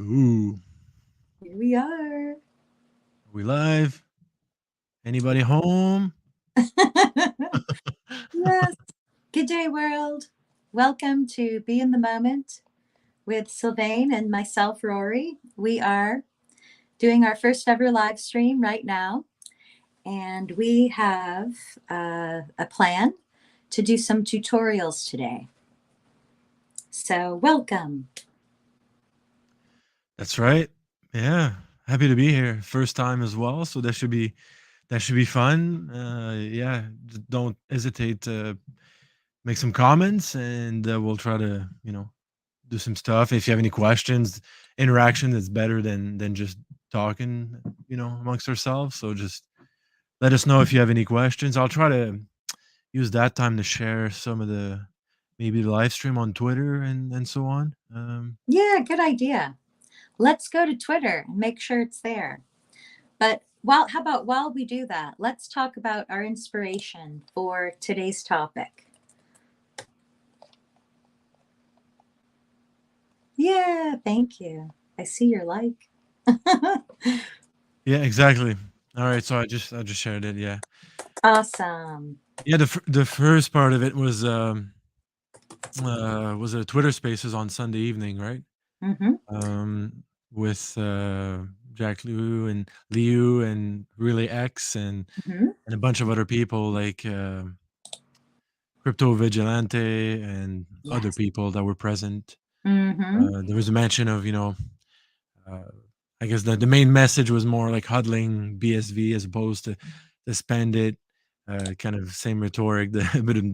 Ooh, Here we are. we live? Anybody home? Yes. Good day, world. Welcome to Be in the Moment with Sylvain and myself, Rory. We are doing our first ever live stream right now, and we have a plan to do some tutorials today. So, welcome. That's right. Yeah, happy to be here. First time as well, so that should be fun. Yeah, don't hesitate to make some comments, and we'll try to do some stuff. If you have any questions, interaction is better than just talking, amongst ourselves. So just let us know if you have any questions. I'll try to use that time to share some of the maybe the live stream on Twitter and so on. Yeah, good idea. Let's go to Twitter and make sure it's there. But how about while we do that, let's talk about our inspiration for today's topic. Yeah, thank you. I see your like. Yeah, exactly. All right, so I just shared it. Yeah, Awesome. yeah. The first part of it was a Twitter Spaces on Sunday evening, right? Mm-hmm. With Jack Liu and Really X Mm-hmm. and a bunch of other people like Crypto Vigilante and other Yes. people that were present. Mm-hmm. There was a mention of uh, I guess the main message was more like huddling BSV as opposed to spend it. Kind of same rhetoric, but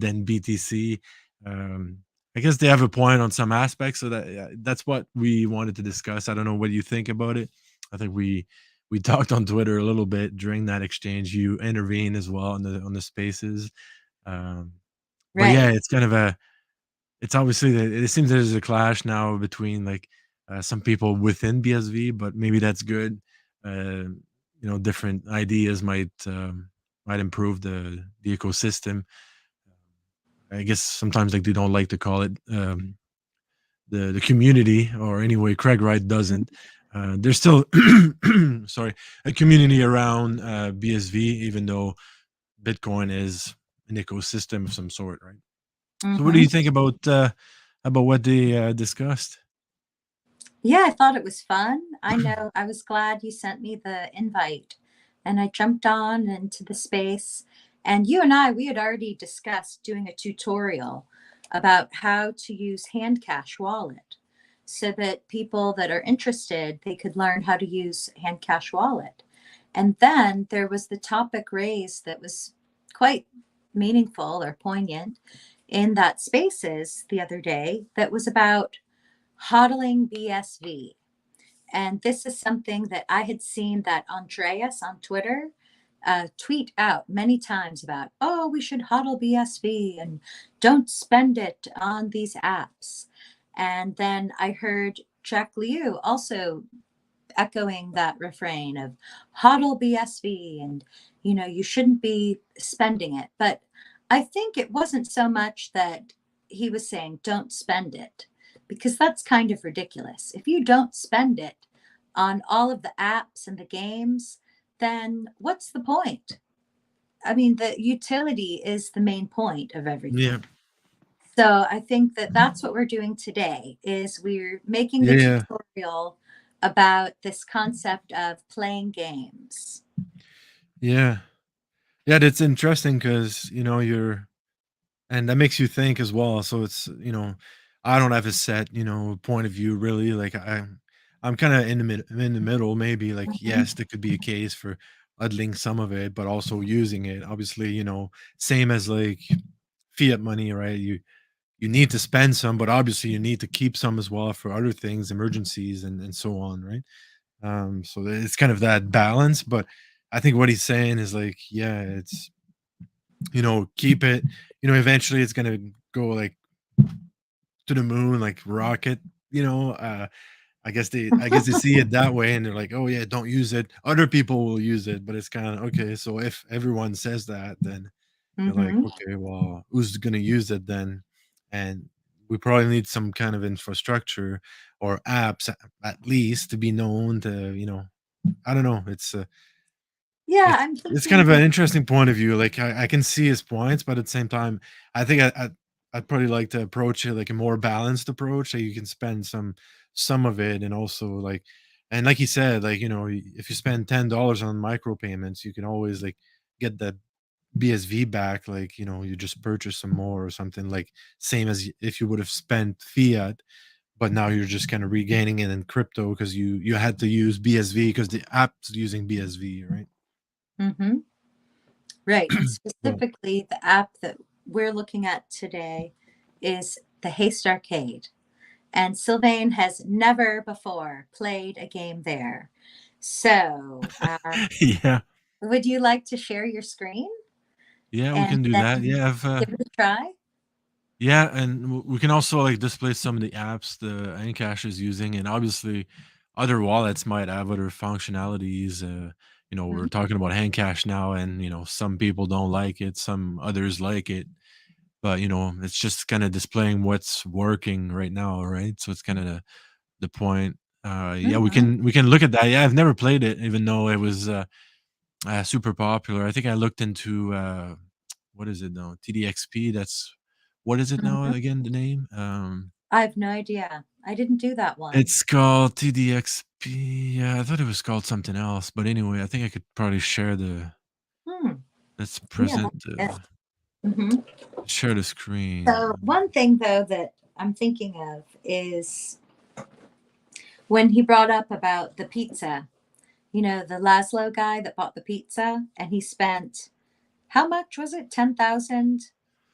then BTC. Um, I guess they have a point on some aspects, so that yeah, that's what we wanted to discuss. I don't know what you think about it. I think we talked on Twitter a little bit during that exchange. You intervene as well on the spaces, um, but Right. yeah, it's kind of a it's obviously that it seems there's a clash now between like some people within BSV, but maybe that's good. Different ideas might improve the ecosystem. I guess sometimes like they don't like to call it the community, or anyway, Craig Wright doesn't. There's still sorry, a community around BSV, even though Bitcoin is an ecosystem of some sort, right? So, what do Mm-hmm. you think about what they discussed? Yeah, I thought it was fun. I know I was glad you sent me the invite and I jumped on into the space. And you and I, we had already discussed doing a tutorial about how to use Handcash Wallet so that people that are interested, they could learn how to use Handcash Wallet. And then there was the topic raised that was quite meaningful or poignant in that spaces the other day that was about HODLing BSV. And this is something that I had seen that Andreas on Twitter tweet out many times about, oh, we should HODL BSV and don't spend it on these apps. And then I heard Jack Liu also echoing that refrain of HODL BSV and, you shouldn't be spending it. But I think it wasn't so much that he was saying don't spend it, because that's kind of ridiculous. If you don't spend it on all of the apps and the games, then what's the point? I mean, the utility is the main point of everything. Yeah, So I think that that's what we're doing today is we're making the yeah, tutorial about this concept of playing games. yeah, yeah. That's interesting because and that makes you think as well. So I don't have a set point of view really. Like I'm kind of in the middle. Maybe like Mhm. yes, there could be a case for huddling some of it, but also using it. Obviously, same as like fiat money, right? You need to spend some, but obviously you need to keep some as well for other things, emergencies and so on, right? So it's kind of that balance. But I think what he's saying is like, yeah, it's keep it. Eventually it's gonna go like to the moon, like rocket. You know, I guess they see it that way, and they're like, oh yeah, don't use it. Other people will use it, but it's kind of okay. So if everyone says that, then you're like, Mhm. okay, well, who's gonna use it then? And we probably need some kind of infrastructure or apps at least to be known to, I don't know. Yeah, It's I'm it's kind thinking of an interesting point of view. Like I can see his points, but at the same time, I think I'd probably like to approach it like a more balanced approach, so you can spend some of it, and also and like you said, like if you spend $10 on micropayments, you can always like get that BSV back. Like you just purchase some more or something. Like same as if you would have spent fiat, but now you're just kind of regaining it in crypto because you had to use BSV because the app's using BSV, right? hmm right. Well, Specifically, the app that we're looking at today is the Haste Arcade. And Sylvain has never before played a game there. So, yeah. would you like to share your screen Yeah, we and can do that. then Yeah, give it a try? yeah, and we can also like display some of the apps the Encash is using, and obviously other wallets might have other functionalities. We're Mhm, talking about Handcash now, and some people don't like it, some others like it, but it's just kind of displaying what's working right now, right? So it's kind of the point. Yeah, mhm, we can look at that. Yeah, I've never played it, even though it was super popular. I think I looked into what is it now? TDXP. That's what is it now mhm. again? The name? I have no idea. I didn't do that one. It's called TDXP. Yeah, I thought it was called something else. But anyway, I think I could probably share the Hmm. let's Yeah, present that's it. Mhm. share the screen. So, one thing though that I'm thinking of is when he brought up about the pizza, the Laszlo guy that bought the pizza and he spent how much was it? 10,000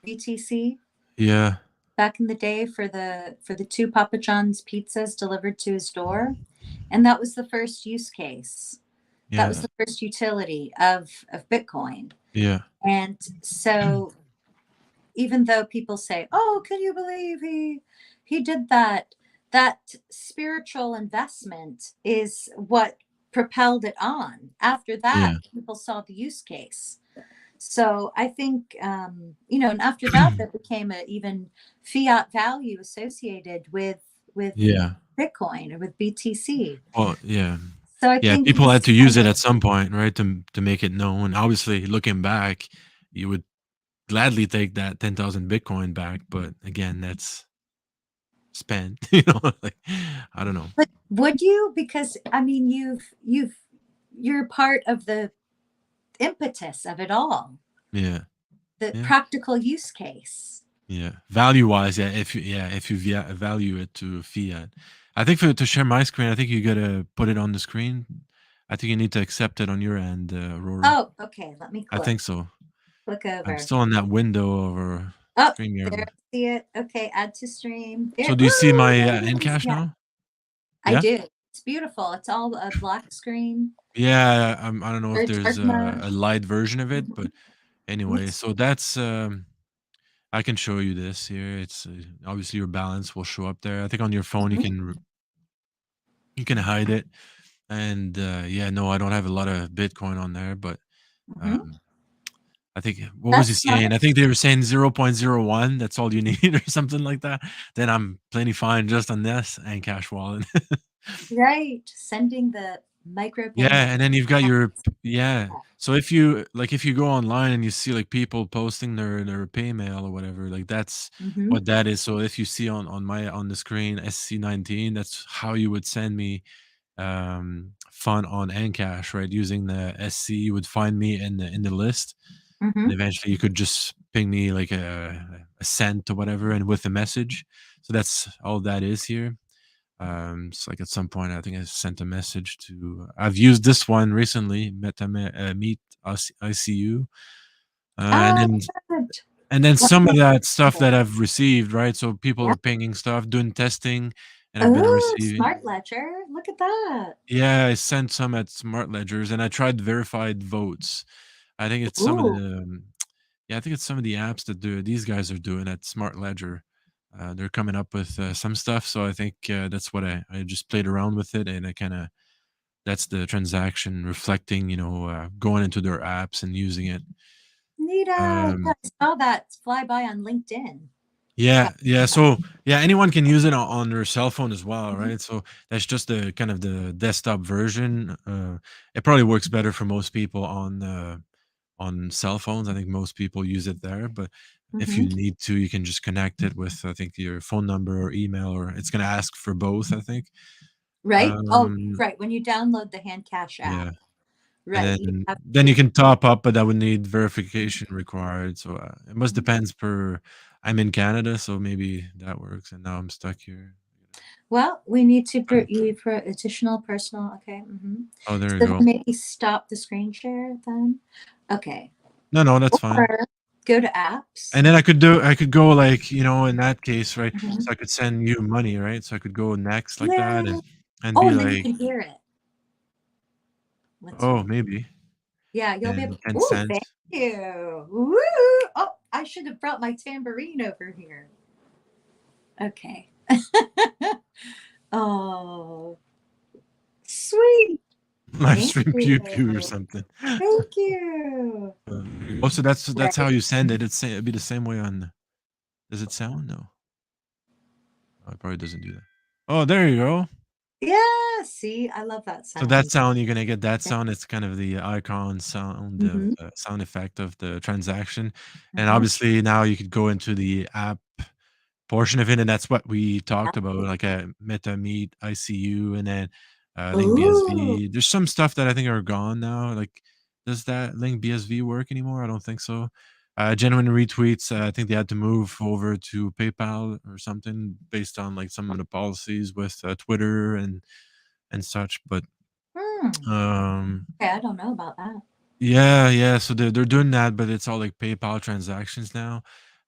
BTC Yeah, back in the day for the two Papa John's pizzas delivered to his door. And that was the first use case. That was yeah, the first utility of Bitcoin. yeah, And so even though people say, "Oh, can you believe he did that?" That spiritual investment is what propelled it on. After that, yeah. people saw the use case. So I think, and after that, there became a even fiat value associated with Yeah. Bitcoin or with BTC. Well, yeah. So I Yeah, think people had he's to use kind it of at some point, right? To make it known. Obviously, looking back, you would gladly take that 10,000 Bitcoin back, but again, that's spent, like I don't know. but would you? Because I mean, you're part of the impetus of it all, Yeah. the Yeah. practical use case. Yeah. Value-wise, if you value it to fiat. I think for to share my screen, I think you gotta put it on the screen. I think you need to accept it on your end, Rory. Oh, okay. Let me I click. think so. Click I'm over. still in that window over Oh, there. StreamYard. See it. Okay, add to stream. So There. do you see Oh, my there it is. Encash Yeah, now? I Yeah? do. It's beautiful. It's all a black screen. Yeah, I don't know if Very there's dark mode. a light version of it, but Mhm. anyway, It's, so that's I can show you this here. It's obviously your balance will show up there. I think on your phone mhm, you can hide it. And yeah, no, I don't have a lot of Bitcoin on there, but mhm. um I think what was he That's smart. saying? I think they were saying 0.01. That's all you need or something like that. Then I'm plenty fine just on this and cash wallet. Right. Sending the micro Yeah, payment. and then you've got your yeah. So if you go online and you see like people posting their pay mail or whatever, like that's Mm-hmm. what that is. So if you see on the screen SC19, that's how you would send me fun on Encash, right? Using the SC, you would find me in the list, and Mm-hmm. eventually you could just ping me like a cent or whatever, and with a message. So that's all that is here. It's like at some point, I think I sent a message to. I've used this one recently, Meet ICU, and Oh, then good. Let some of me that stuff look. that I've received, right? So people Yeah. are pinging stuff, doing testing, and I've been Oh, receiving. smart ledger. Look at that. Yeah, I sent some at Smart Ledgers, and I tried verified votes. I think it's some of Ooh, the yeah, I think it's some of the apps that these guys are doing at Smart Ledger. They're coming up with some stuff, so I think that's what I just played around with it, and I kind of that's the transaction reflecting, going into their apps and using it. neato. Yeah, Um, I saw that fly by on LinkedIn. Yeah, yeah. So yeah, anyone can use it on their cell phone as well, Mhm. right? So that's just the kind of the desktop version. It probably works better for most people on cell phones. I think most people use it there, but if Mhm. you need to, you can just connect it with I think your phone number or email, or it's going to ask for both. I think. Right? Oh, Um, right. When you download the Hand Cash app, yeah, and right? You have then you to. can top up, but that would need verification required. So it must depends per. I'm in Canada, so maybe that works, and now I'm stuck here. Well, we need to you for additional personal. Okay. Oh, there you So go. maybe stop the screen share then. Okay. No, no, that's fine. Or go to apps. And then I could go like, in that case, right? Mhm. So I could send you money, right? So I could go next like that Yeah. and Oh, be and then you like, can hear it. Let's "Oh, see. maybe." Yeah, you'll be able. And 10 Oh, thank cents. you. Woo! Oh, I should have brought my tambourine over here. Okay. Oh, sweet. Live Thank stream you. pew pew or something. Thank you. Oh, so that's how Right. you send it. It'd be the same way on does it sound? No. Oh, it probably doesn't do that. Oh, there you go. Yeah. See, I love that So that sound. sound, you're gonna get that Yeah. sound. It's kind of the icon sound, Mm-hmm. the sound effect of the transaction. And Mm-hmm. obviously now you could go into the app portion of it, and that's what we talked about, like a MetaMeet, ICU, and then Link Ooh. BSV. There's some stuff that I think are gone now. Like, does that Link BSV work anymore? I don't think so. Genuine retweets. I think they had to move over to PayPal or something based on like some of the policies with Twitter and such. But Hmm. um, Okay, I don't know about that. yeah, yeah. So they're doing that, but it's all like PayPal transactions now.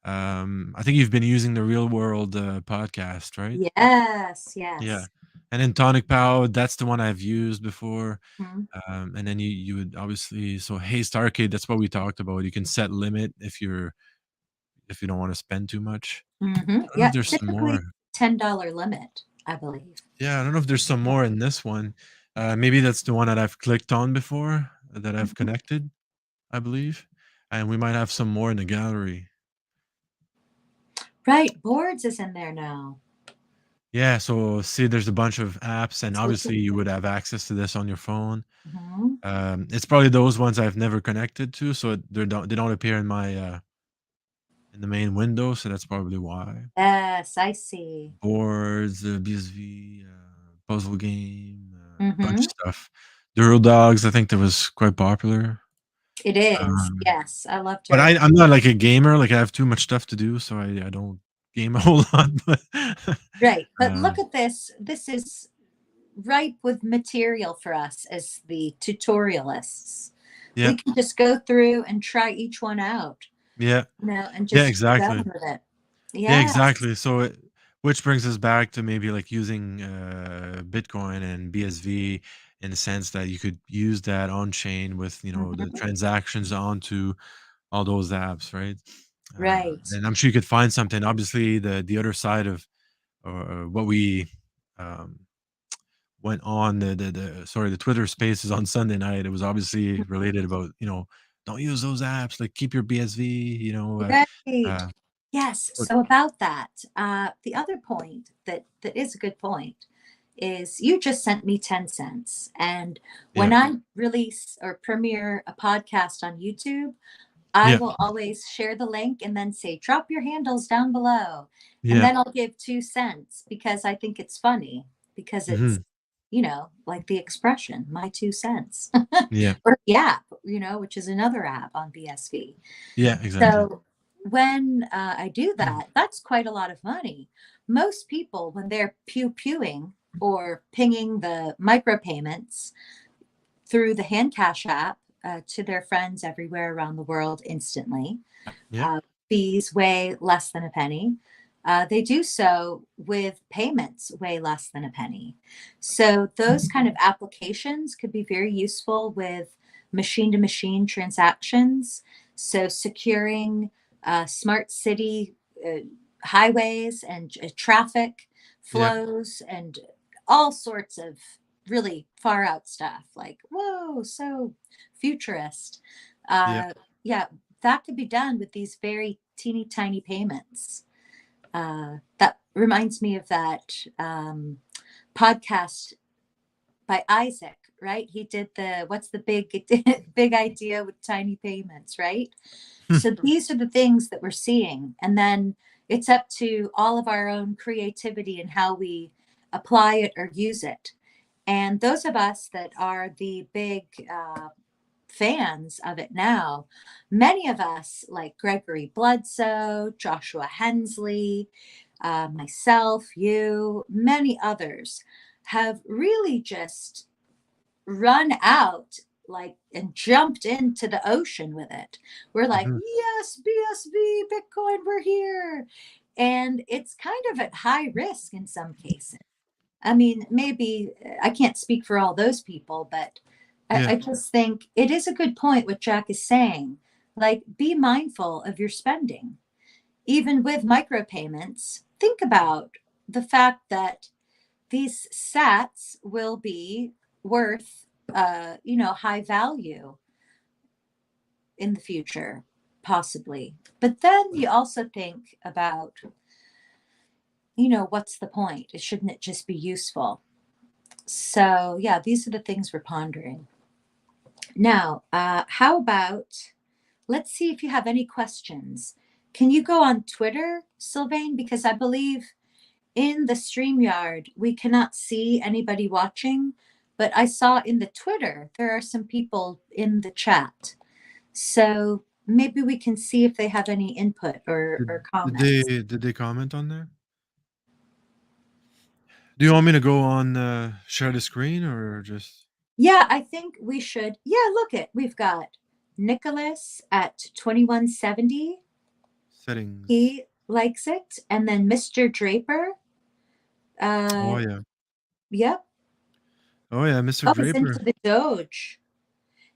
I think you've been using the Real World podcast, right? Yes. Yeah. Yes. And then Tonic Pow, that's the one I've used before. Hmm. And then you would obviously so Haste Arcade, that's what we talked about. You can set limit if you don't want to spend too much. Hmm. I don't know if Yeah. there's some Typically more. $10 limit, I believe. Yeah, I don't know if there's some more in this one. Maybe that's the one that I've clicked on before that I've Mhm. connected, I believe. And we might have some more in the gallery. Right. Boards is in there now. Yeah, so see, there's a bunch of apps, and Let's look at obviously you that. would have access to this on your phone. Mhm. It's probably those ones I've never connected to, so they don't appear in the main window, so that's probably why. Yes, I see. Boards, BSV, puzzle game, bunch Mhm. of stuff. Duro Dogs, I think that was quite popular. It is. Um, Yes, I love but Duro. I'm not like a gamer. Like I have too much stuff to do, so I don't game a whole lot. But Right. But uh, look at this. This is ripe with material for us as the tutorialists. yeah, We can just go through and try each one out, yeah, and yeah, just run exactly. with it. Yeah, Yes. exactly. So, which brings us back to maybe like using Bitcoin and BSV in the sense that you could use that on chain with the Mhm. transactions onto all those apps, right? Right. And I'm sure you could find something. Obviously, the other side of what we um, went on the Twitter Spaces on Sunday night. It was obviously related about don't use those apps. Like keep your BSV. Right. Uh, Yes. but So about that, the other point that is a good point is you just sent me 10 cents. And when yeah, I release or premiere a podcast on YouTube, I yeah, will always share the link and then say, drop your handles down below. And yeah. then I'll give 2 cents because I think it's funny, because it's, Hmm. like the expression, my 2 cents. Yeah. Or the app, which is another app on BSV. Yeah, exactly. So when I do that, that's quite a lot of money. Most people, when they're pewing or pinging the micropayments through the Hand Cash app to their friends everywhere around the world instantly, Yeah. uh, fees way less than a penny. They do so with payments way less than a penny. So, those kind of applications could be very useful with machine to machine transactions. So, securing smart city uh, highways and traffic Yeah. flows and all sorts of really far out stuff like, whoa, so futurist. Yeah. Yeah, that could be done with these very teeny tiny payments. That reminds me of that podcast by Isaac, right? He did the what's the big big idea with tiny payments, right? So these are the things that we're seeing, and then it's up to all of our own creativity and how we apply it or use it. And those of us that are the big fans of it now, many of us, like Gregory Bledsoe, Joshua Hensley, myself, you, many others, have really just run out like and jumped into the ocean with it. We're like, Mhm. yes, BSV, Bitcoin, we're here. And it's kind of at high risk in some cases. I mean, maybe I can't speak for all those people, but Yeah. I just think it is a good point what Jack is saying. Like, be mindful of your spending. Even with micropayments, think about the fact that these sats will be worth, high value in the future, possibly. But then you also think about, what's the point? Shouldn't it just be useful? So, yeah, these are the things we're pondering. Now, how about let's see if you have any questions. Can you go on Twitter, Sylvain? Because I believe in the StreamYard, we cannot see anybody watching, but I saw in the Twitter, there are some people in the chat. So maybe we can see if they have any input or Did comments. they comment on there? Do you want me to go on share the screen or just Yeah, I think we should. Yeah, look it. We've got Nicholas at 2170. settings? He likes it. And then Mr. Draper. Oh Uh, yeah. yep. Oh yeah, Mr. Oh, he's into Draper. the Doge.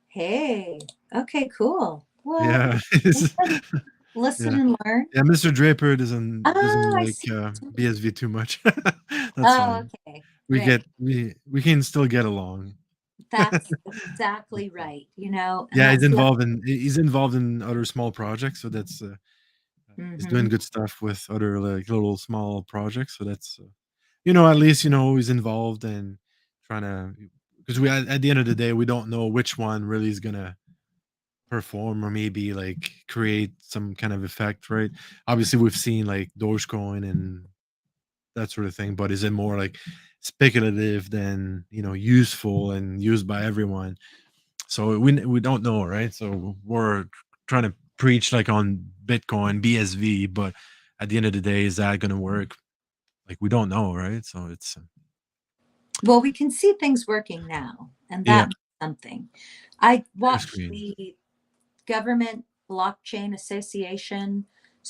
Hey. Okay, cool. Well, Yeah. listen Yeah. and learn. Yeah, Mr. Draper doesn't Oh, I like see. BSV too much. That's Oh, fine. okay. We Right. get we can still get along. That's That's exactly fine. right. And Yeah, that's he's involved in other small projects, so that's he's doing hmm good stuff with other like little small projects. So that's at least he's involved and trying to because we at the end of the day we don't know which one really is gonna perform or maybe like create some kind of effect, right? Obviously, we've seen like Dogecoin and that sort of thing, but is it more like speculative than useful and used by everyone? So we don't know, right? So we're trying to preach like on Bitcoin, BSV, but at the end of the day, is that going to work? Like we don't know, right? So it's Well, we can see things working now, and yeah, that's something. I share watched screen. the Government Blockchain Association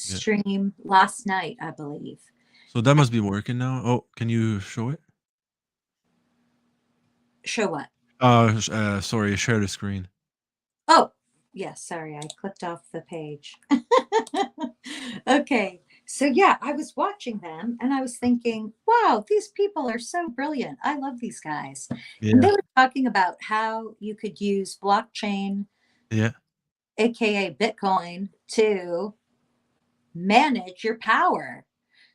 Yeah. stream last night, I believe. So that must be working now. Oh, can you show it? Show what? Sorry, share the screen. Oh, yes, sorry, I clicked off the page. Okay. So yeah, I was watching them and I was thinking, wow, these people are so brilliant. I love these guys. And they Yeah, were talking about how you could use blockchain, yeah, aka Bitcoin, to manage your power.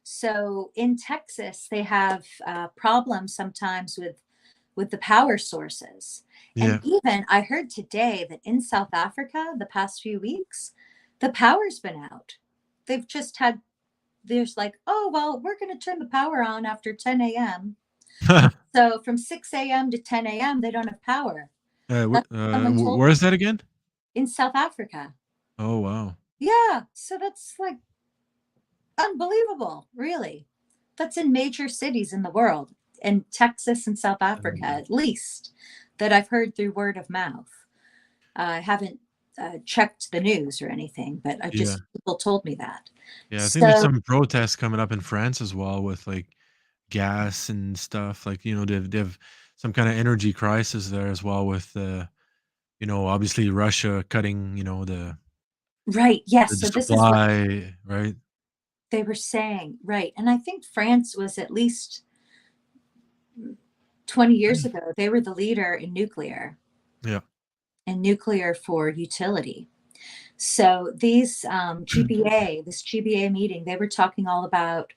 So in Texas, they have problems sometimes with the power sources. And yeah. even I heard today that in South Africa, the past few weeks, the power's been out. They've just had, there's like, oh, well, we're going to turn the power on after 10 a.m. So from 6 a.m. to 10 a.m., they don't have power. That's what someone told Where me is that again? in South Africa. Oh wow. Yeah. So that's like unbelievable, really. That's in major cities in the world, in Texas and South Africa, Um, at least, that I've heard through word of mouth. I haven't checked the news or anything, but I yeah, just people told me that. yeah. I think there's So some protests coming up in France as well with like gas and stuff. Like they have some kind of energy crisis there as well with obviously Russia cutting right, yes. the So this is what supply, right? they were saying, right? And I think France was at least 20 years ago. They were the leader in nuclear Yeah, and nuclear for utility. So these this GBA meeting, they were talking all about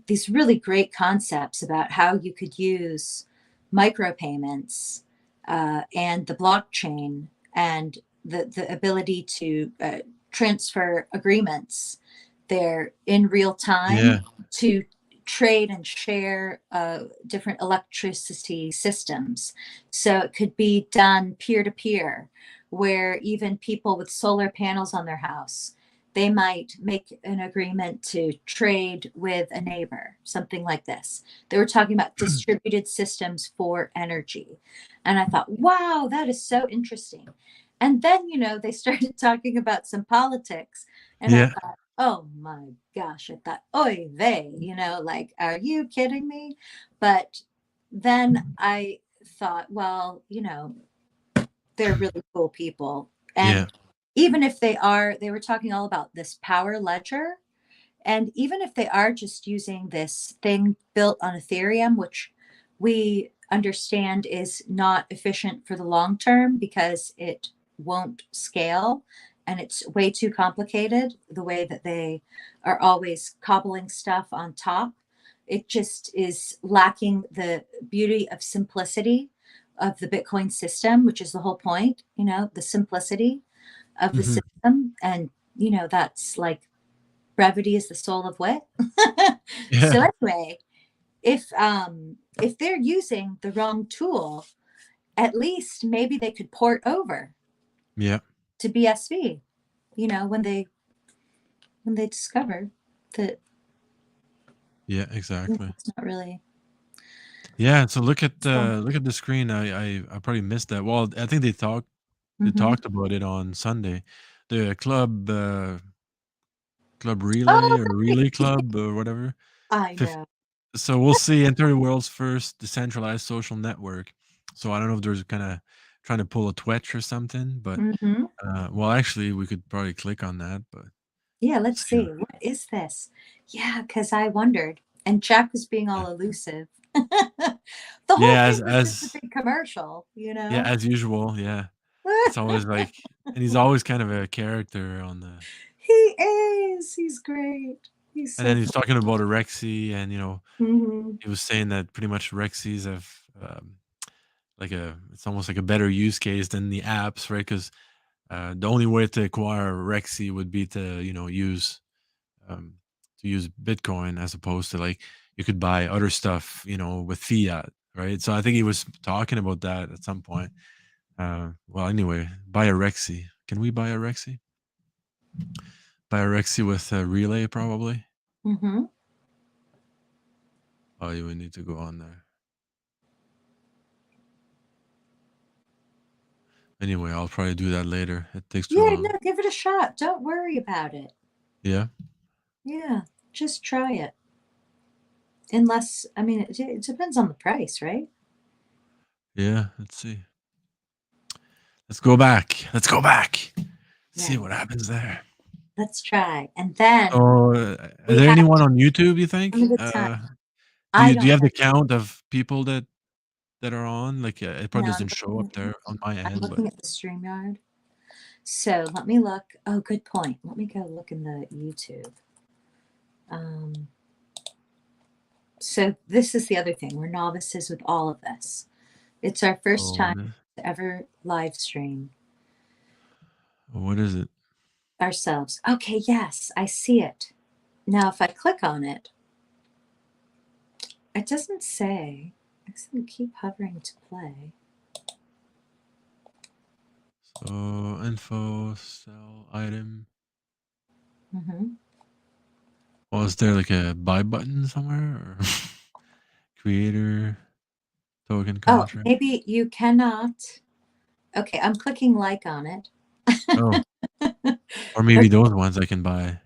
these really great concepts about how you could use micropayments and the blockchain and the ability to transfer agreements there in real time Yeah. to trade and share different electricity systems. So it could be done peer to peer, where even people with solar panels on their house, they might make an agreement to trade with a neighbor, something like this. They were talking about distributed systems for energy. And I thought, wow, that is so interesting. And then, they started talking about some politics. And I Yeah. thought, oh my gosh, I thought, oy vey, like, are you kidding me? But then I thought, well, they're really cool people. Yeah. And even if they were talking all about this power ledger. And even if they are just using this thing built on Ethereum, which we understand is not efficient for the long term because it won't scale and it's way too complicated, the way that they are always cobbling stuff on top. It just is lacking the beauty of simplicity of the Bitcoin system, which is the whole point, the simplicity of the Hmm. system. And, that's like brevity is the soul of wit. So Yeah. anyway, if they're using the wrong tool, at least maybe they could port over Yeah. to BSV, when they discover that Yeah. Exactly. it's not really Yeah. So look at so. the screen. I probably missed that. Well, I think they Hmm. talked about it on Sunday. The club relay Oh, or relay club or whatever. I Fif- know. so we'll see. Enter the world's first decentralized social network. So I don't know if there's kind of trying to pull a twitch or something, but Hmm. well, actually, we could probably click on that, but Yeah, let's see. see. What is this? Yeah, because I wondered. And Jack was being Yeah, all elusive. The whole yeah, thing was just a big commercial, yeah, as usual. Yeah, it's always like, and he's always kind of a character on the. He is. He's great. He's And so then he's fun. talking about Rexy, and Mhm. he was saying that pretty much Rexys have like it's almost like a better use case than the apps, right? Because the only way to acquire Rexy would be to um, use Bitcoin as opposed to like you could buy other stuff, with fiat, right? So I think he was talking about that at some point. Well, anyway, buy a Rexy. Can we buy a Rexy? Buy a Rexy with a relay, probably. Mhm. Oh, you would need to go on there. Anyway, I'll probably do that later. It takes too Yeah, no, long. give it a shot. Don't worry about it. Yeah, Yeah, just try it. Unless, I mean, it depends on the price, right? yeah. Let's see. Let's go back. Let's go back. See Right. what happens there. Let's try. And then So, are we there have anyone on YouTube? You think? limited time. Do I you don't have know. the count of people that are on? Like, it No, probably doesn't show up there on my I'm end, but looking at the StreamYard. So let me look. Oh, good point. Let me go look in the YouTube. Um, so this is the other thing. We're novices with all of this. It's our first oh, time to ever live stream what is it? ourselves. Okay, yes, I see it. Now, if I click on it, it doesn't say. I can keep hovering to play. So info, sell item. Hmm. Well, is there like a buy button somewhere or creator token Oh, contract? maybe you cannot. Okay, I'm clicking like on it. Oh, or Okay, maybe those ones I can buy. That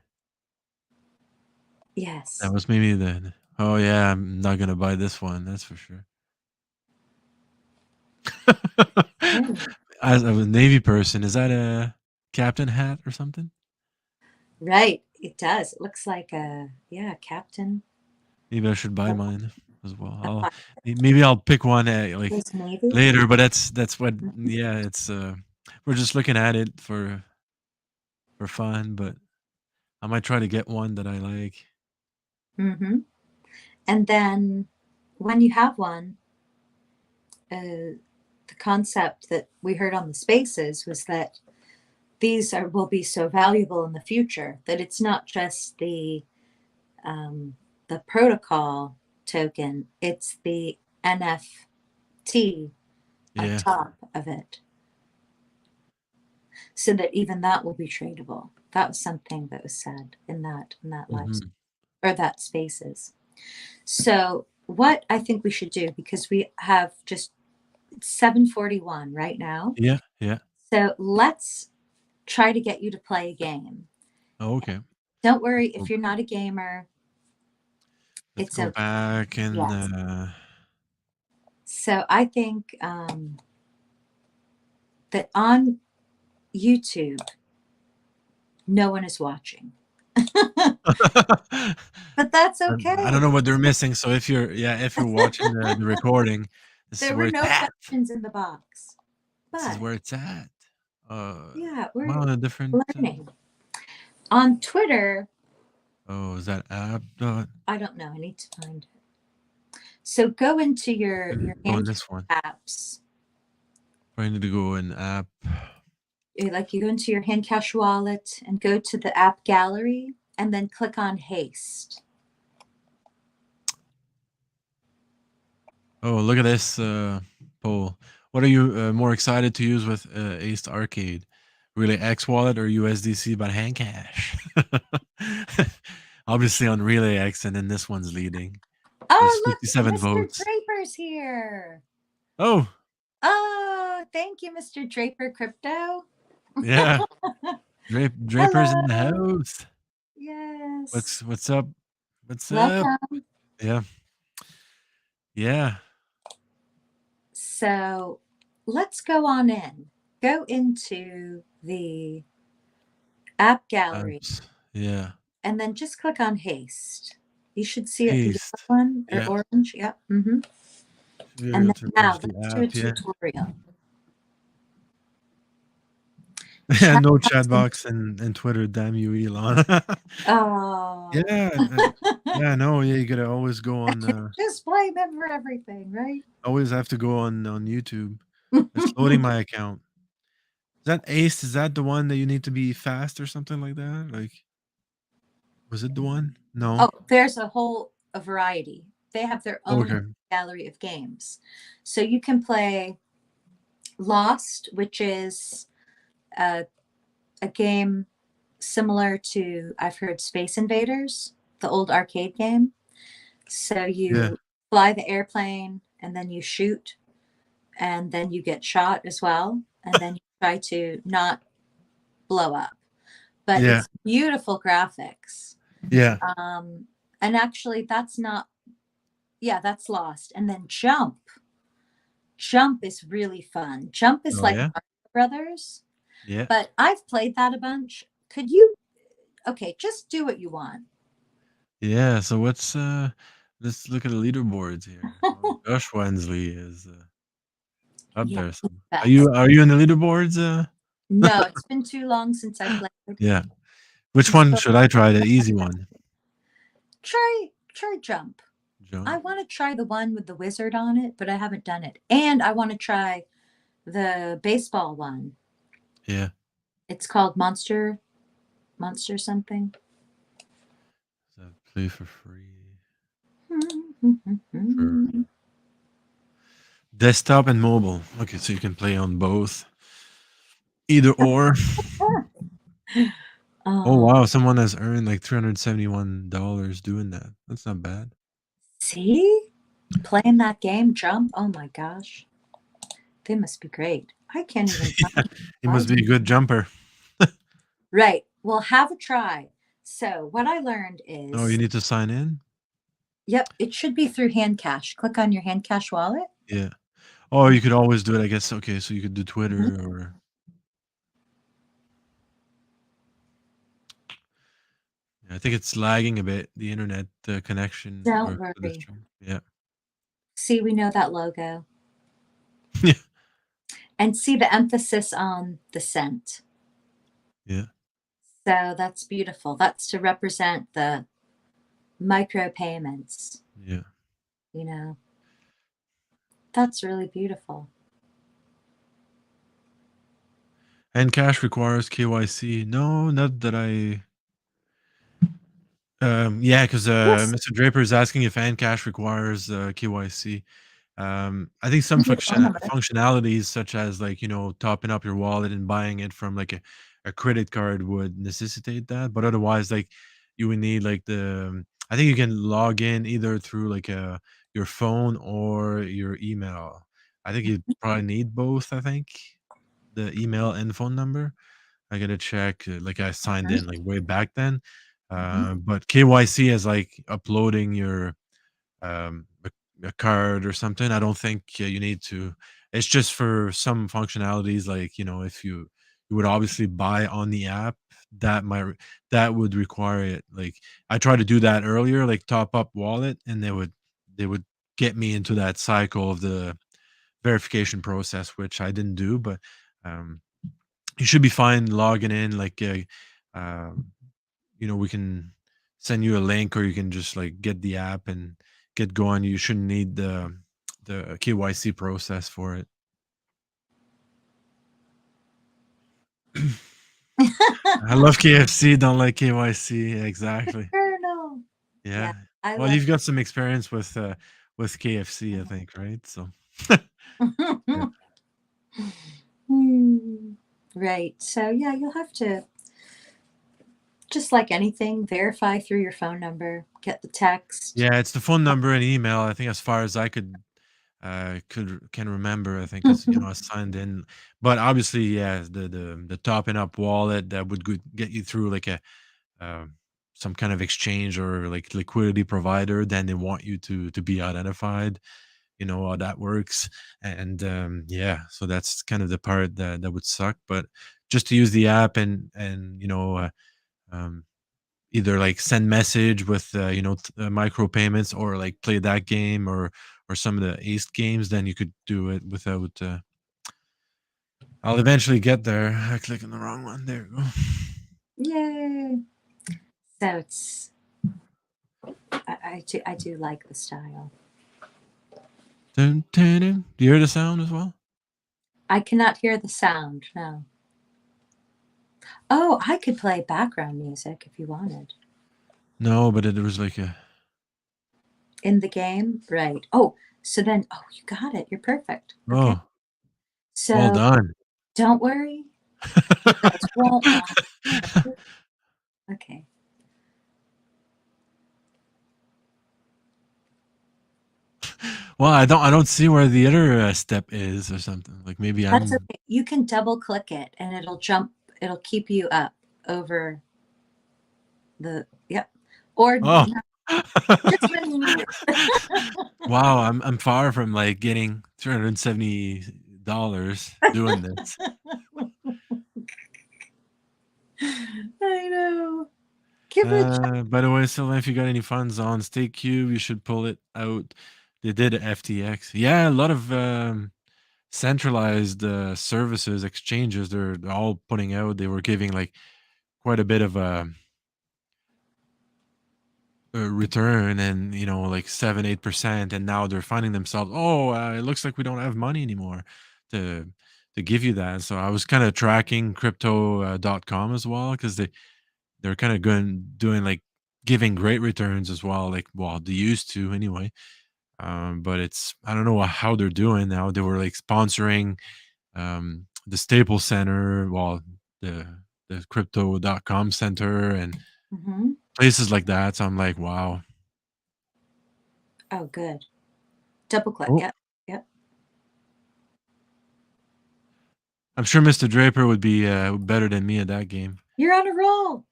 yes. was maybe the. Oh yeah, I'm not gonna buy this one. That's for sure. Yeah. As a Navy person, is that a captain hat or something? Right, it does. It looks like a, yeah, captain. Maybe I should buy Of mine as well. a Maybe I'll pick one like There's Navy. later, but that's what. Yeah, it's we're just looking at it for. for fun, but I might try to get one that I like. Mm-hmm. And then when you have one, the concept that we heard on the spaces was that these are will be so valuable in the future that it's not just um, the protocol token; it's the NFT on Yeah. top of it, so that even that will be tradable. That was something that was said in that live Mhm. or that spaces. So what I think we should do, because we have just 7:41 right now. Yeah, yeah. So let's try to get you to play a game. Oh, okay. Don't worry Go if you're not a gamer, let's it's go okay. back and, Yes. So I think that on YouTube, no one is watching, but that's I don't know okay. what they're missing, so if you're watching the recording, this is There where were it's no at. questions in the box, This is but where it's at. yeah, Am I we're on a different, learning. On Twitter, oh, is that app? I don't know. I need to find it. So go into your Oh, hand this one. apps. I need to go in app. Like you go into your Handcash wallet and go to the app gallery and then click on haste. Oh, look at this poll. What are you more excited to use with Ace Arcade? Relay X Wallet or USDC by Handcash? Obviously on Relay X, and then this one's leading. There's Oh, look, 57 Mr. votes. Draper's here. Oh, Oh, thank you, Mr. Draper Crypto. yeah. Draper's in the Hello. house. Yes. What's up? What's up? Welcome. Yeah. Yeah. So let's go on in. Go into the app gallery Apps. Yeah. and then just click on haste. You should see it, the yellow Paste. one or Yeah. orange. Yep. Mm-hmm. Should be And able then to now launch the let's do a app. Yeah. tutorial. Yeah, Chat no box chat and box and Twitter. Damn you, Elon. oh, Yeah, yeah, no, yeah. You gotta always go on. just blame him for everything, right? Always have to go on YouTube. It's loading my account. Is that Ace? Is that the one that you need to be fast or something like that? Like, was it the one? No. Oh, there's a variety. They have their own Okay. gallery of games. So you can play Lost, which is a, a game similar to, I've heard, Space Invaders, the old arcade game. So Yeah. you fly the airplane and then you shoot and then you get shot as well. And then you try to not blow up. But Yeah. it's beautiful graphics. Yeah. Um, and actually, that's not, yeah, that's Lost. And then Jump. Jump is really fun. Jump is Oh like yeah. Mario Brothers, Yeah. but I've played that a bunch. Could you? Okay, just do what you want. Yeah. So what's let's look at the leaderboards here. Oh, Josh Wensley is up Yeah, there. So best. are you in the leaderboards? No, it's been too long since I played. Yeah. Which one So should I try? The easy one. try Jump. I Jump. want to try the one with the wizard on it, but I haven't done it. And I want to try the baseball one. Yeah. It's called Monster something. So play for free for desktop and mobile. Okay, so you can play on both. Either or. Oh Oh, wow, someone has earned like $371 doing that. That's not bad. see? Playing that game, Jump. Oh my gosh. They must be great. I can't even Yeah, he must find be a good jumper. Right. Well, have a try. So, what I learned Oh, you is, need to sign in? yep, it should be through Handcash. Click on your Handcash wallet. Yeah. Oh, you could always do it, I guess. Okay, so you could do Mhm. Twitter or yeah, I think it's lagging a bit, the internet connection Don't for this worry. stream. Yeah. See, we know that logo. Yeah. And see the emphasis on the scent. Yeah. So that's beautiful. That's to represent the micropayments, Yeah. you know. That's really beautiful. And cash requires KYC. No, not that I. Yeah, because Yes, Mr. Draper is asking if and cash requires KYC. I think some send your phone number. functionalities, such as like topping up your wallet and buying it from like a credit card, would necessitate that. But otherwise, like you would need like I think you can log in either through like your phone or your email. I think you probably need both. I think the email and phone number. I gotta check. Like I signed Mhm, in like way back then, mhm. but KYC is like uploading your a card or something. I don't think you need to. It's just for some functionalities, like if you would obviously buy on the app, that might that would require it. Like I tried to do that earlier, like top up wallet, and they would get me into that cycle of the verification process, which I didn't do. But um, you should be fine logging in. Like um, we can send you a link, or you can just like get the app and get going. You shouldn't need the KYC process for it. I love KFC, don't like KYC. Exactly. Colonel. Yeah, Yeah. I Well, love you've got some experience with KFC, I think, right? So yeah. Hmm. Right. So yeah, you'll have to, just like anything, verify through your phone number, get the text. Yeah, it's the phone number and email. I think as far as I can remember, I think, because I signed in. But obviously, yeah, the topping up wallet that would get you through like a um, some kind of exchange or like liquidity provider. Then they want you to be identified. You know how that works. And yeah, so that's kind of the part that would suck. But just to use the app and um, either like send message with micro payments, or like play that game, or some of the ace games, then you could do it without I'll eventually get there. I click on the wrong one. There you go. Yay. So it's, I do like the style. Dun, dun, dun. Do you hear the sound as well? I cannot hear the sound. No. Oh, I could play background music if you wanted. No, but it was like a In the game? Right. Oh, so then, oh, you got it. You're perfect. Okay. oh, well So done. don't worry. You guys won't want to. Okay. Well, I don't see where the other step is or something. Like maybe That's I'm. okay. You can double click it and it'll keep you up over yep. Or Oh. just when you need it. Wow, I'm far from like getting $370 doing this. I know. Give it a try. By the way, Sylvain, if you got any funds on Stake Cube, you should pull it out. They did FTX. Yeah, a lot of centralized services, exchanges, they're all putting out. They were giving like quite a bit of a return, and like 7-8%, and now they're finding themselves, oh, it looks like we don't have money anymore to to give you that. So I was kind of tracking crypto.com as well, because they're kind of going doing like giving great returns as well, like, well, they used to anyway. But it's, I don't know how they're doing now. They were like sponsoring the Staples Center, well, the crypto.com center and Mhm. places like that. So I'm like, wow. Oh, good. Double click. Oh, Yep. Yep. I'm sure Mr. Draper would be better than me at that game. You're on a roll.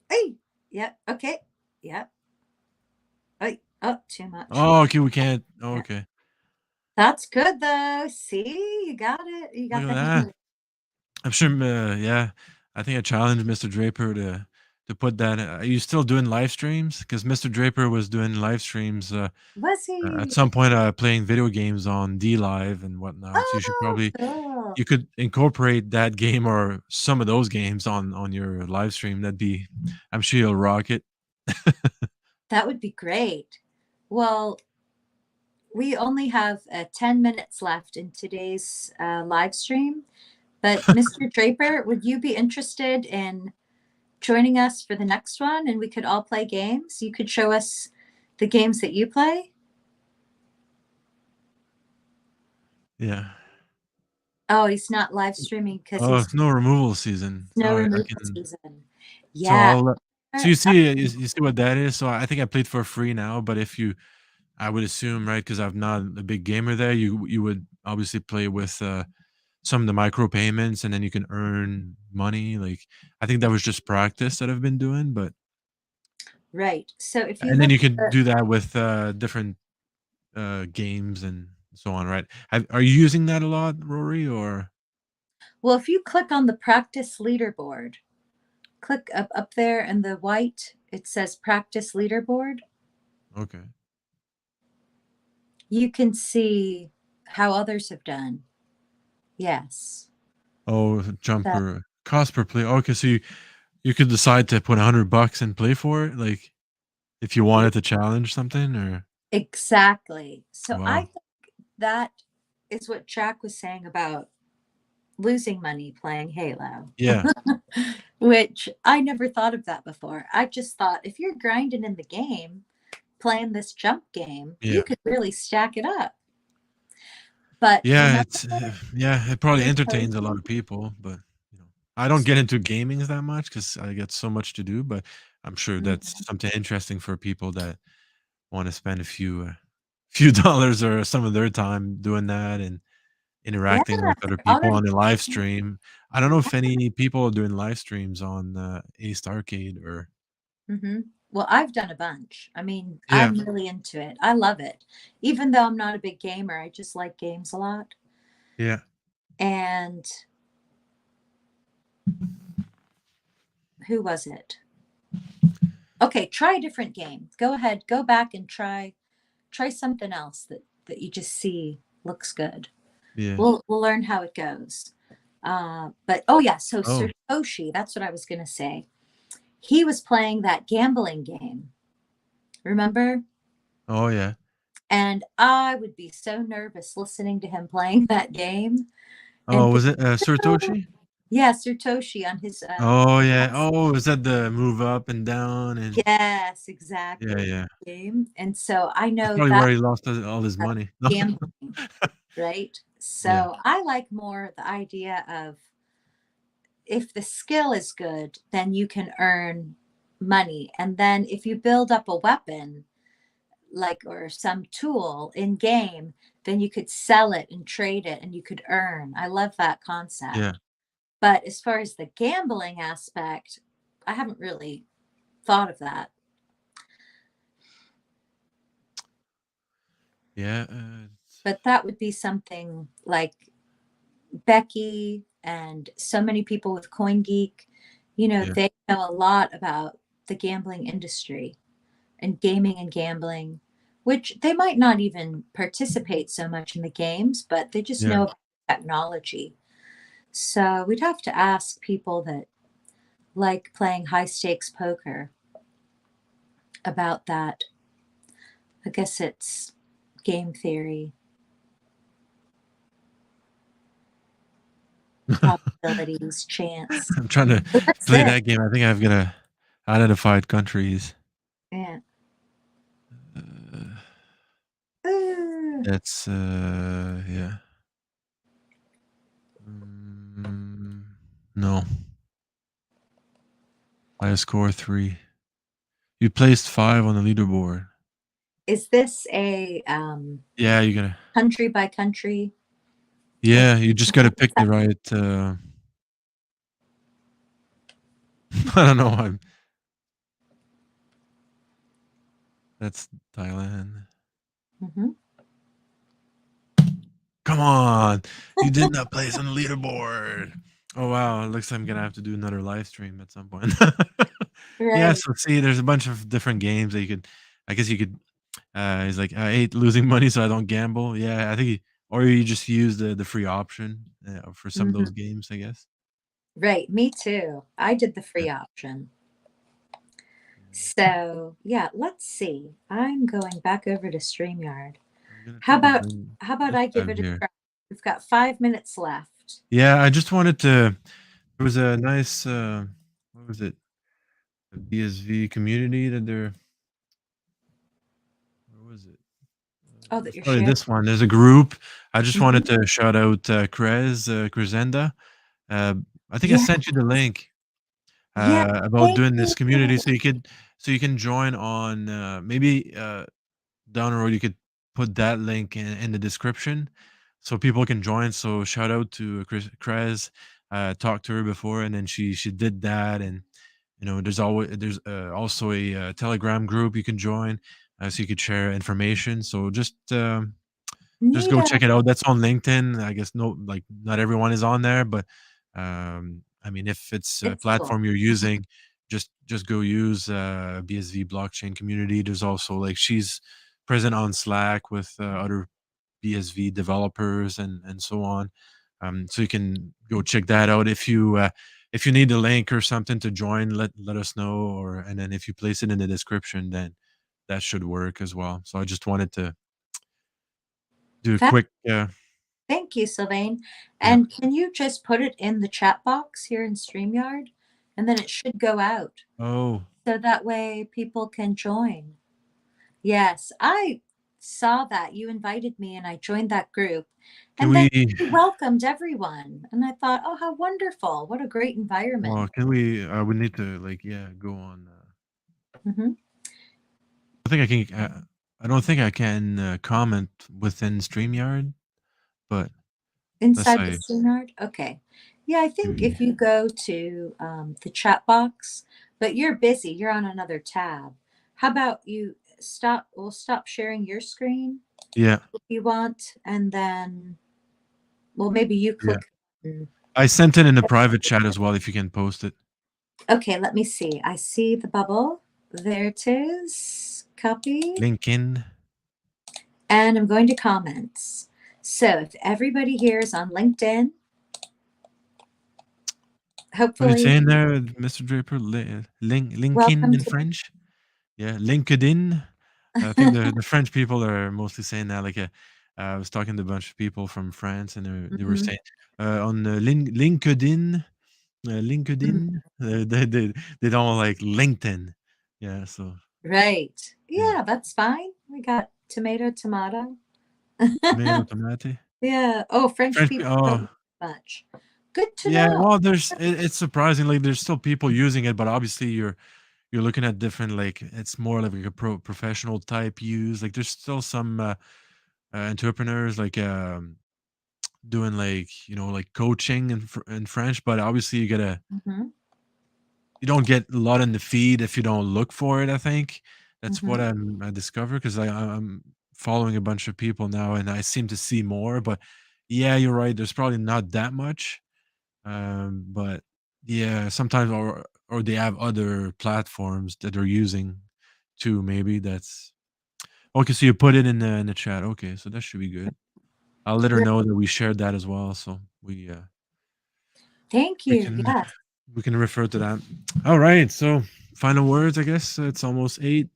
Hey. Yep. Okay. Yep. Hey. Oh, too much. Oh, okay, we can't. Oh, Yep. okay. That's good though. See, you got it. You Look got at the that. hang. I'm sure. Yeah, I think I challenged Mr. Draper to put that. Are you still doing live streams? Because Mr. Draper was doing live streams Was at he? some point, playing video games on D Live and whatnot. So you should Oh, probably cool. you could incorporate that game or some of those games on your live stream. That'd be I'm sure you'll rock it. That would be great. Well, we only have 10 minutes left in today's live stream, but Mr. Draper, would you be interested in joining us for the next one and we could all play games? You could show us the games that you play. Yeah. Oh, he's not live streaming because Oh, he's snow removal season. snow I removal can season. so Yeah. I'll so you see what that is? So I think I played for free now, but if you I would assume, right, because I'm not a big gamer there, you would obviously play with, some of the micro payments, and then you can earn money, like, I think that was just practice that I've been doing, but Right. So if you and then look you at can the, do that with, different, games and so on, right? Are you using that a lot, Rory, or well, if you click on the practice leaderboard, click up there in the white, it says practice leaderboard. okay. You can see how others have done. Yes. Oh, So jumper cost per play. Okay, so you could decide to put $100 and play for it, like, if you wanted to challenge something or exactly. So I wow. think that is what Jack was saying about losing money playing Halo, Yeah, which I never thought of that before. I just thought if you're grinding in the game, playing this jump game, you yeah. could really stack it up. But Yeah, remember it's yeah, it probably entertains a lot Satoshi? of people, but, you know, I don't get into gaming that much because I get so much to do, but I'm sure that's Mhm. something interesting for people that wanna spend a few, few dollars or some of their time doing that and Yeah, interacting with other they're people already on a live stream. I don't know if any people are doing live streams on, Ace Arcade or Well, I've done a bunch. I mean, yeah, I'm really into it. I love it. Even though I'm not a big gamer, I just like games a lot. yeah. And who was it? Okay, try a different game. Go ahead, go back and try something else that you just see looks good. Yeah. We'll learn how it goes. But oh yeah, so Oh. Satoshi, that's what I was gonna say. He was playing that gambling game. Remember? Oh, yeah. And I would be so nervous listening to him playing that game and Oh, was it, thinking, Surtoshi? yeah, Satoshi on his Oh, yeah. that's Oh, is that the move up and down and yes, yeah, exactly. yeah. Game. And so I That's know probably that where he lost all his money. No. gambling, right? Yeah, So I like more the idea of if the skill is good, then you can earn money. And then if you build up a weapon, like or some tool in game, then you could sell it and trade it and you could earn. I love that yeah, concept. But as far as the gambling aspect, I haven't really thought of that. yeah, But that would be something like Becky and so many people with CoinGeek, yeah, they know a lot about the gambling industry and gaming and gambling, which they might not even participate so much in the games, but they just yeah, know about technology. So we'd have to ask people that like playing high stakes poker about that. I guess it's game theory, probabilities, chance. I'm trying to So what's play this? that game. I think I've gonna identified countries. Yeah. Uh, Ooh, that's, yeah. Mm, no, I score 3. You placed 5 on the leaderboard. is this a Yeah, you gotta country by country? Like, yeah, you just gotta pick the right, I don't know, that's Thailand. mhm. Come on, you did not place on the leaderboard. Oh, wow, it looks like I'm gonna have to do another live stream at some point. Yeah, Right. so see, there's a bunch of different games that you could I guess you could, he's like, "I hate losing money, so I don't gamble." Yeah, I think he or you just use the free option for some of those Mhm. games, I guess. Right, me too. I did the Yeah, free option. yeah. So, yeah, let's see. I'm going back over to StreamYard. I'm gonna How try to about bring how about this I give guy it a here. try? We've got 5 minutes left. Yeah, I just wanted to. There was a nice what was it? The BSV community that they're. Where was it? Oh, It that was you're probably sharing? this one. There's a group. I just Mhm. wanted to shout out Cresenda. Uh, I think I Yeah, sent you the link yeah, about thank doing this you. community, so you can join on maybe down the road. You could put that link in the description so people can join. So shout out to Crez. Talked to her before, and then she did that, and there's also a Telegram group you can join, so you could share information. So just go Nita, check it out. That's on LinkedIn. I guess not everyone is on there, but I mean, if it's a it's cool. platform you're using, just go use BSV blockchain community. There's also like she's present on Slack with other BSV developers and so on. So you can go check that out. If you need a link or something to join, let us know. Or and then if you place it in the description, then that should work as well. So I just wanted to do a Fa quick Thank you, Sylvain. yeah. And can you just put it in the chat box here in StreamYard? And then it should go out. Oh, So that way people can join. Yes, I saw that. You invited me and I joined that group. can And then we you welcomed everyone. And I thought, oh, how wonderful. What a great environment. well, can we need to like yeah, go on Mhm. I think I can I don't think I can comment within StreamYard, but unless Inside the I StreamYard? Okay. Yeah, I think maybe if you go to the chat box, but you're busy, you're on another tab. How about we'll stop sharing your screen yeah, if you want, and then, well, maybe you yeah. click. Mm. I sent it in a private chat as well if you can post it. Okay, let me see. I see the bubble. There it is. Copy. LinkedIn. And I'm going to comments. So if everybody here is on LinkedIn, What are you hopefully, saying there, Mr. Draper? LinkedIn welcome in to. French? Yeah, LinkedIn. I think the French people are mostly saying that. Like, I was talking to a bunch of people from France, and they were Mhm. saying on LinkedIn, LinkedIn. They don't like LinkedIn. Yeah, so Right. yeah, Yeah, that's fine. We got tomato, tomato. tomato, tomate. Yeah. Oh, French French. people don't Oh, use much. Good to yeah. know. Well, it's surprising. Like, there's still people using it, but obviously you're looking at different like it's more like a professional type use. Like, there's still some entrepreneurs like doing like like coaching in French, but obviously Mhm, you don't get a lot in the feed if you don't look for it. I think that's what mhm, I discovered because I'm following a bunch of people now, and I seem to see more. But yeah, you're right. There's probably not that much, but yeah, sometimes or they have other platforms that they're using too. Maybe that's okay. So you put it in the chat. Okay, so that should be good. I'll let her Great. know that we shared that as well, so Thank we you. can Yes. we can refer to that. All right, so final words, I guess. It's almost 8.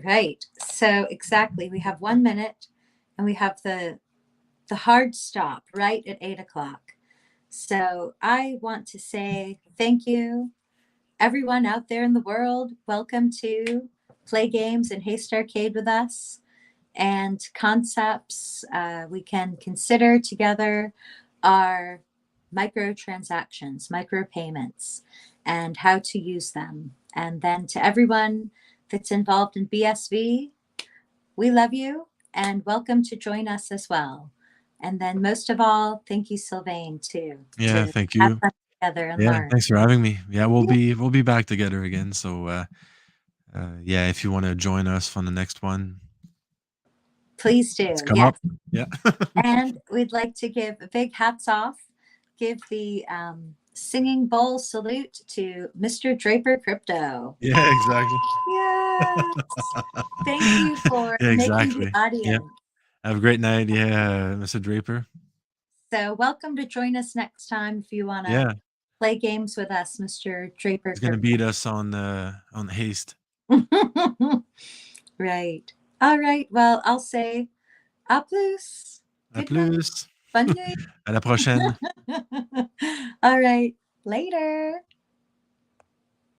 Right. So exactly. We have 1 minute and we have the hard stop right at 8 o'clock. So I want to say thank you, everyone out there in the world. Welcome to Play Games and Haste Arcade with us. And concepts we can consider together are microtransactions, micropayments, and how to use them. And then to everyone that's involved in BSV, we love you and welcome to join us as well. And then most of all, thank you, Sylvain, too, Yeah, to thank have you. fun together and Yeah, learn. thanks for having me. Yeah, Yeah, we'll be back together again. So yeah, if you want to join us on the next one, please let's do. come Yes. up. Yeah. And we'd like to give a big hats off, give the singing bowl salute to Mr. Draper Crypto. Yeah, exactly. Yes. Thank you for Yeah, making the exactly. Yeah. audience. Have a great night. Yeah, Mr. Draper. So welcome to join us next time if you want to Yeah, play games with us, Mr. Draper he's gonna beat us on haste. Griffin. Right. All right. Well, I'll say à plus. À Good night. plus. Bonne nuit. À la prochaine. All right. Later.